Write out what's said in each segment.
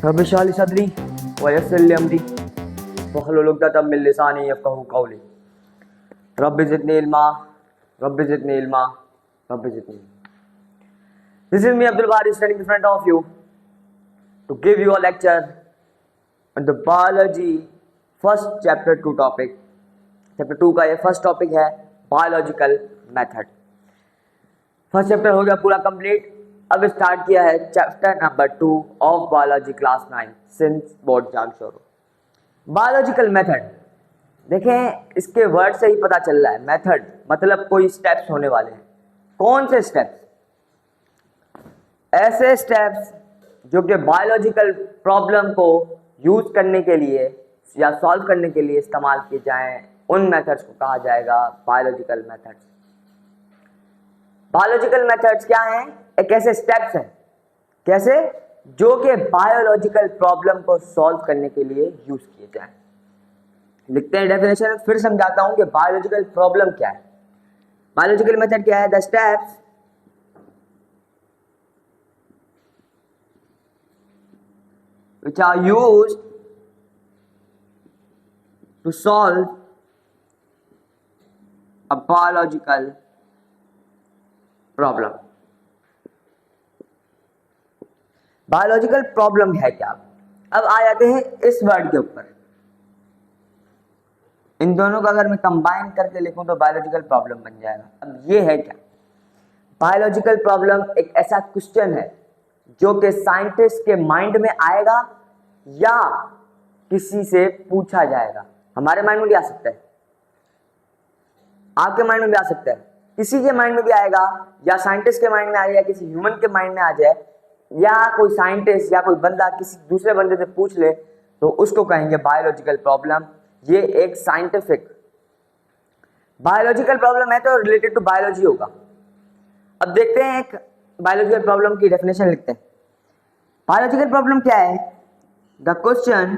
रब इश्रह ली सदरी वयस्सिर ली अमरी वहलुल उक़दतम मिन लिसानी यफ़क़हू क़ौली rabbi ज़िदनी इल्मा rabbi ज़िदनी इल्मा rabbi ज़िदनी इल्मा। This is me Abdul Bari standing in front of you to give you a lecture on the biology first chapter 2 topic. Chapter 2 का ये first topic है biological method. First chapter हो गया पूरा complete. अब start किया है chapter number 2 of biology class 9 since board exam शुरू। बायोलॉजिकल मेथड देखें, इसके वर्ड से ही पता चल रहा है मेथड मतलब कोई स्टेप्स होने वाले हैं। कौन से स्टेप्स? ऐसे स्टेप्स जो कि बायोलॉजिकल प्रॉब्लम को यूज करने के लिए या सॉल्व करने के लिए इस्तेमाल किए जाएं, उन मेथड्स को कहा जाएगा बायोलॉजिकल मेथड्स। बायोलॉजिकल मेथड्स क्या हैं? एक ऐसे स्टेप्स हैं कैसे जो कि बायोलॉजिकल प्रॉब्लम को सॉल्व करने के लिए यूज किए जाएं। लिखते हैं डेफिनेशन, फिर समझाता हूं कि बायोलॉजिकल प्रॉब्लम क्या है। बायोलॉजिकल मेथड क्या है? The steps which are used to solve a biological problem। Biological problem है क्या? अब आ जाते हैं इस वर्ड के ऊपर। इन दोनों को अगर मैं कंबाइन करके लिखूं तो बायोलॉजिकल प्रॉब्लम बन जाएगा। अब ये है क्या? बायोलॉजिकल प्रॉब्लम एक ऐसा क्वेश्चन है जो कि साइंटिस्ट के माइंड में आएगा या किसी से पूछा जाएगा। हमारे माइंड में भी आ सकता है, आपके माइंड में भी आ सकता है, किसी के माइंड में भी आएगा, या साइंटिस्ट के माइंड में आ जाए, किसी ह्यूमन के माइंड में आ जाए, या कोई साइंटिस्ट या कोई बंदा किसी दूसरे बंदे से पूछ ले तो उसको कहेंगे बायोलॉजिकल प्रॉब्लम। ये एक साइंटिफिक बायोलॉजिकल प्रॉब्लम है तो रिलेटेड टू बायोलॉजी होगा। अब देखते हैं एक बायोलॉजिकल प्रॉब्लम की डेफिनेशन लिखते हैं। बायोलॉजिकल प्रॉब्लम क्या है? The question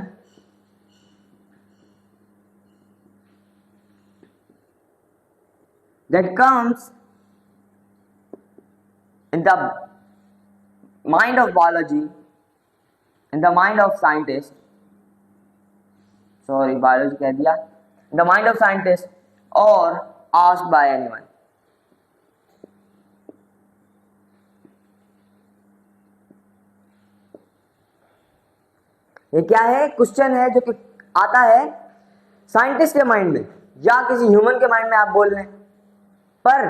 that comes in the mind of biology, in the mind of scientist, sorry biology कह दिया, in the mind of scientist or asked by anyone। ये क्या है? क्वेश्चन है जो कि आता है साइंटिस्ट के माइंड में या किसी ह्यूमन के माइंड में, आप बोल रहे हैं, पर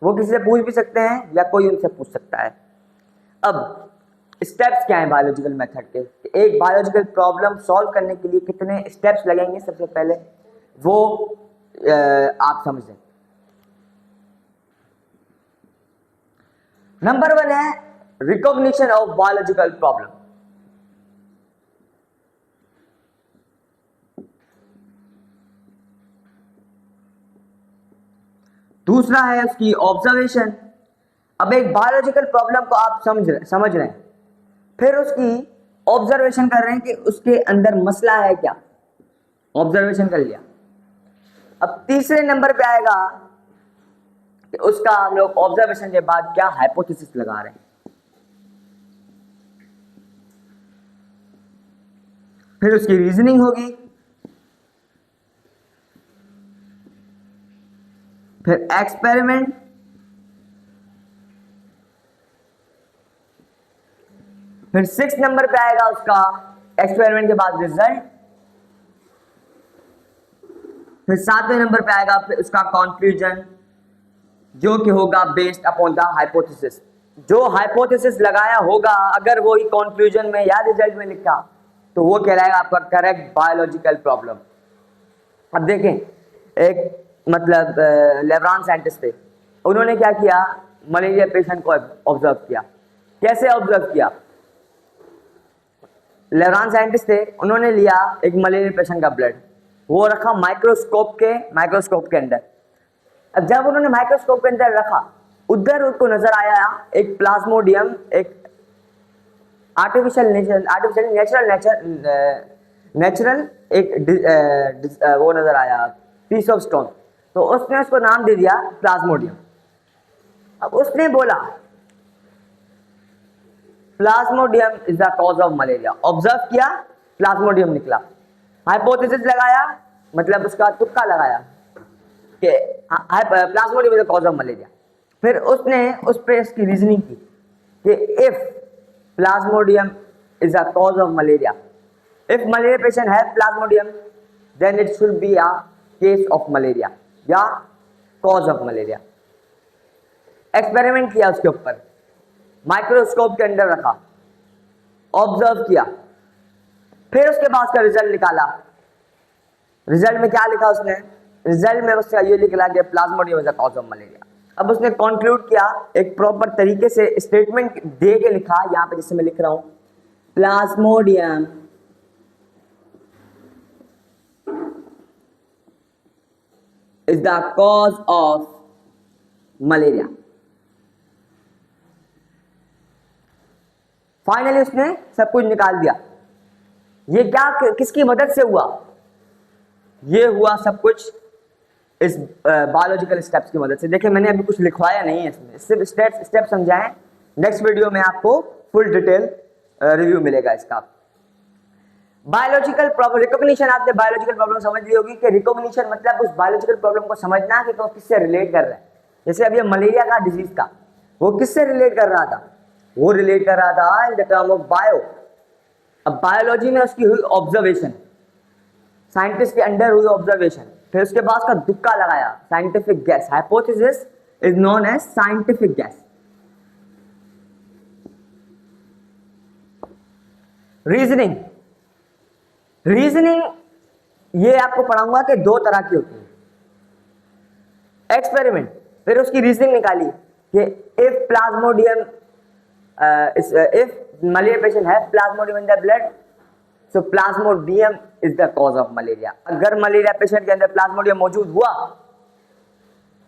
वो किसी से पूछ भी सकते हैं या कोई उनसे पूछ सकता है। अब स्टेप्स क्या हैं बायोलॉजिकल मेथड के? एक बायोलॉजिकल प्रॉब्लम सॉल्व करने के लिए कितने स्टेप्स लगेंगे सबसे पहले वो आप समझ लें। नंबर 1 है रिकॉग्निशन ऑफ बायोलॉजिकल प्रॉब्लम। दूसरा है उसकी ऑब्जर्वेशन। अब एक बायोलॉजिकल प्रॉब्लम को आप समझ रहे हैं, फिर उसकी ऑब्जर्वेशन कर रहे हैं कि उसके अंदर मसला है क्या। ऑब्जर्वेशन कर लिया। अब तीसरे नंबर पे आएगा कि उसका हम लोग ऑब्जर्वेशन के बाद क्या हाइपोथेसिस लगा रहे हैं। फिर उसकी रीजनिंग होगी, फिर एक्सपेरिमेंट, फिर 6 नंबर पे आएगा उसका एक्सपेरिमेंट के बाद रिजल्ट, फिर 7वें नंबर पे आएगा फिर उसका कंक्लूजन जो कि होगा बेस्ड अपॉन द हाइपोथेसिस। जो हाइपोथेसिस लगाया होगा अगर वो ही कंक्लूजन में या रिजल्ट में लिखा तो वो कहलाएगा आपका करेक्ट बायोलॉजिकल प्रॉब्लम। अब देखें, एक मतलब लेब्रान साइंटिस्ट थे, उन्होंने क्या किया, मलेरिया पेशेंट को ऑब्जर्व किया। कैसे ऑब्जर्व किया? लेब्रान साइंटिस्ट थे, उन्होंने लिया एक मलेरिया पेशेंट का ब्लड, वो रखा माइक्रोस्कोप के अंदर। अब जब उन्होंने माइक्रोस्कोप के अंदर रखा, उधर उनको नजर आया एक प्लाज्मोडियम, एक नेचुरल एक वो नजर आया पीस ऑफ स्टोन, तो उसने उसको नाम दे दिया प्लाज्मोडियम। अब उसने बोला plasmodium is the cause of malaria. Observe किया, प्लाज्मोडियम निकला। हाइपोथेसिस लगाया, मतलब उसका तुक्का लगाया कि plasmodium is the cause of malaria. फिर उसने उस पे इसकी रीजनिंग की कि if plasmodium is the cause of malaria, if malaria patient है plasmodium, then it should be a case of malaria या कॉज ऑफ मलेरिया। एक्सपेरिमेंट किया उसके ऊपर, माइक्रोस्कोप के अंदर रखा, ऑब्जर्व किया, फिर उसके बाद उसका रिजल्ट निकाला। रिजल्ट में क्या लिखा उसने? रिजल्ट में उसका ये लिखा कि plasmodium is the cause of malaria. अब उसने कंक्लूड किया, एक प्रॉपर तरीके से स्टेटमेंट दे के लिखा, यहां पे जिससे मैं लिख रहा हूं, Plasmodium is the cause of malaria. Finally उसने सब कुछ निकाल दिया। ये क्या किसकी मदद से हुआ? ये हुआ सब कुछ इस बायोलॉजिकल स्टेप्स की मदद से। देखिए मैंने अभी कुछ लिखवाया नहीं है इसमें, सिर्फ स्टेप समझाएं। नेक्स्ट वीडियो में आपको फुल डिटेल रिव्यू मिलेगा इसका। बायोलॉजिकल प्रॉब्लम रिकॉग्निशन, आपने बायोलॉजिकल प्रॉब्लम समझ ली होगी कि रिकॉग्निशन मतलब उस बायोलॉजिकल प्रॉब्लम को समझना कि तो किससे रिलेट कर रहा है। जैसे अभी मलेरिया का डिजीज था, वो किससे रिलेट कर रहा था? वो रिलेट कर रहा था in the term of bio. अब बायोलॉजी में उसकी हुई ऑब्जर्वेशन, साइंटिस्ट के अंडर हुई ऑब्जर्वेशन, फिर उसके बाद उसका तुक्का लगाया, scientific guess, hypothesis is known as scientific guess. Reasoning, reasoning ये आपको पढ़ाऊंगा कि दो तरह की होती है। एक्सपेरिमेंट, फिर उसकी रीजनिंग निकाली कि if Plasmodium if malaria patient has plasmodium in the blood, so plasmodium is the cause of malaria। अगर मलेरिया पेशेंट के अंदर प्लाज्मोडियम मौजूद हुआ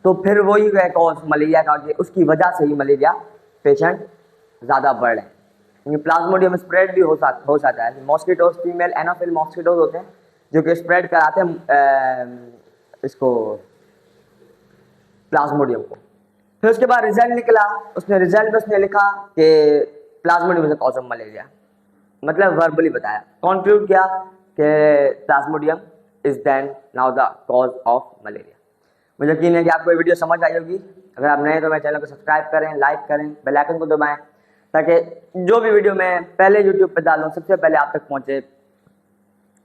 तो फिर वही है कॉज मलेरिया का, उसकी वजह से ही मलेरिया पेशेंट ज्यादा बढ़ रहे हैं। क्योंकि प्लाज्मोडियम स्प्रेड भी हो सकता है। मॉस्किटोज, फीमेल एनोफिल मॉस्किटोज होते हैं जो कि स्प्रेड कराते हैं इसको प्लाज्मोडियम को। फिर उसके बाद रिजल्ट निकला, उसने रिजल्ट में उसने लिखा कि plasmodium is the cause of malaria, मतलब वर्बली बताया, कंक्लूड किया कि plasmodium is then now the cause of malaria. मुझे यकीन है कि आपको ये वीडियो समझ आई होगी। अगर आप नए तो मेरे चैनल को सब्सक्राइब करें, लाइक करें, बेल आइकन को दबाएं ताकि जो भी वीडियो मैं पहले यूट्यूब पर डालूं सबसे पहले आप तक पहुंचे।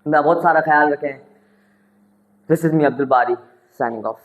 मेरा बहुत सारा ख्याल रखें। दिस इज मी अब्दुल बारी साइनिंग ऑफ।